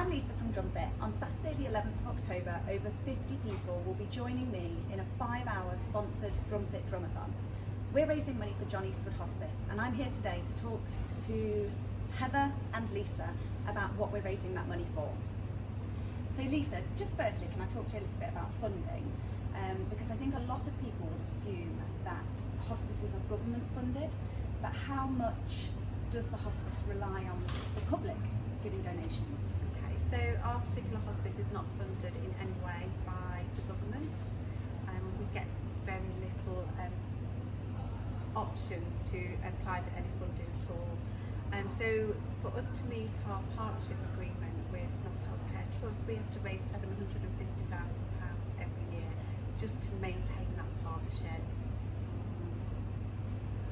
I'm Lisa from DRUMFITT. On Saturday the 11th of October, over 50 people will be joining me in a 5-hour sponsored DRUMFITT Drumathon. We're raising money for John Eastwood Hospice, and I'm here today to talk to Heather and Lisa about what we're raising that money for. So Lisa, just firstly, can I talk to you a little bit about funding? Because I think a lot of people would assume that hospices are government funded, but how much does the hospice rely on the public giving donations? Okay, so our particular hospice is not funded in any way by the government. We get very little options to apply for any funding at all. So for us to meet our partnership agreement with North Healthcare Trust, we have to raise £750,000 every year just to maintain that partnership.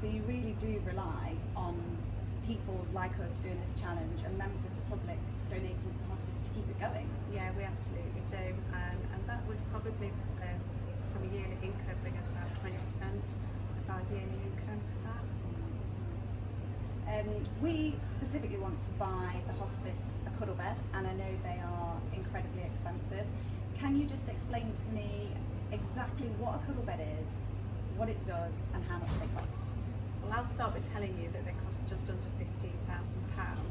So you really do rely on people like us doing this challenge and members of the public donating to the hospice to keep it going? Yeah, we absolutely do, and that would probably from a yearly income bring us about 20% of our yearly income for that. We specifically want to buy the hospice a cuddle bed, and I know they are incredibly expensive. Can you just explain to me exactly what a cuddle bed is, what it does, and how much they cost? Well, I'll start with telling you that they cost just under £15,000,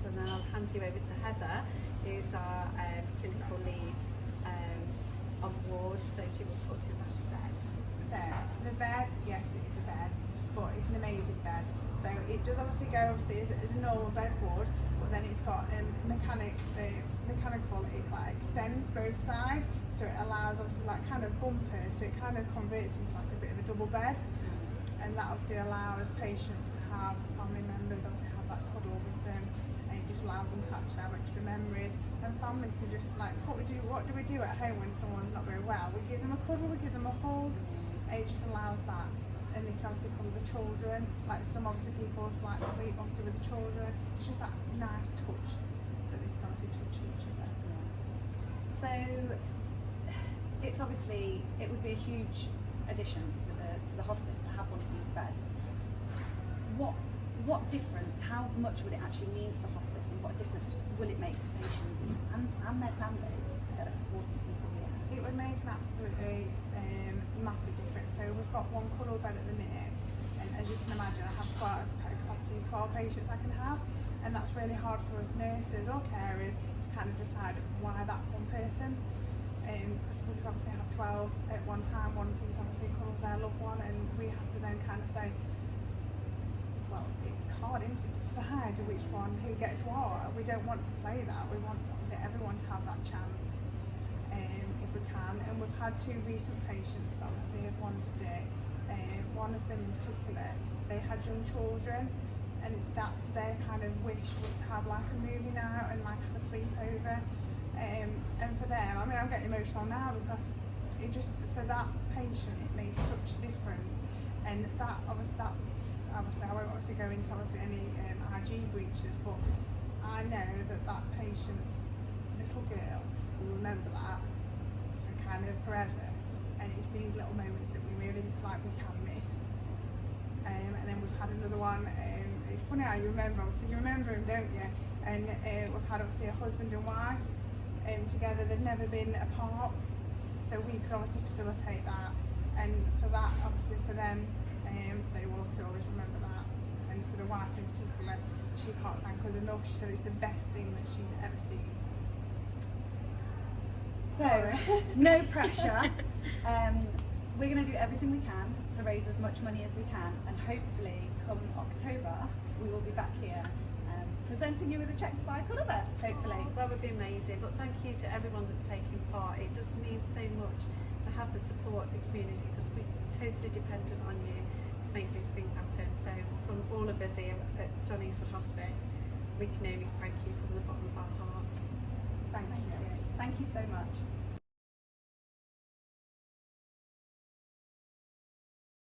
and then I'll hand you over to Heather, who's our clinical lead on the ward, so she will talk to you about the bed. So, the bed, yes, it is a bed, but it's an amazing bed. So it does obviously go as a normal bed would, but then it's got mechanical, it like extends both sides, so it allows obviously like kind of bumpers, so it kind of converts into like a bit of a double bed. And that obviously allows patients to have family members obviously have that cuddle with them, and it just allows them to actually have extra memories, and family to just like what do we do at home when someone's not very well? We give them a cuddle, we give them a hug, and it just allows that. And they can obviously cuddle the children, like some obviously people like sleep obviously with the children. It's just that nice touch that they can obviously touch each other. So it's obviously, it would be a huge addition to the hospice to have one of these beds. What difference, how much would it actually mean to the hospice, and what difference will it make to patients and their families that are supporting people here? It would make an absolutely massive difference. So we've got one cuddle bed at the minute, and as you can imagine, I have quite a capacity of 12 patients I can have, and that's really hard for us nurses or carers to kind of decide why that one person, because we could obviously have 12 at one time wanting to obviously cuddle their loved one, and we have to then kind of say, well, it's hard to decide which one, who gets what. We don't want to play that. We want obviously everyone to have that chance. If we can, and we've had 2 recent patients that obviously have wanted it. One of them in particular, they had young children, and that their kind of wish was to have like a movie night and like have a sleepover. And for them, I mean, I'm getting emotional now because it just, for that patient, it made such a difference. And that obviously I won't obviously go into obviously any IG breaches, but I know that patient's little girl will remember that for kind of forever, and it's these little moments that we really like we can miss. And then we've had another one, it's funny how you remember, obviously you remember him, don't you? And we've had obviously a husband and wife together, they've never been apart, so we could obviously facilitate that, and for that obviously for them, they will obviously always remember that. And for the wife in particular, she can't thank us enough. She said it's the best thing that she's ever seen. So, no pressure. We're going to do everything we can to raise as much money as we can, and hopefully come October we will be back here presenting you with a cheque to buy a cuddle bed, hopefully. Oh, that would be amazing, but thank you to everyone that's taking part. It just means so much to have the support of the community, because we're totally dependent on you to make these things happen. So from all of us here at John Eastwood Hospice, we can only thank you from the bottom of our hearts. Thank you. Thank you so much.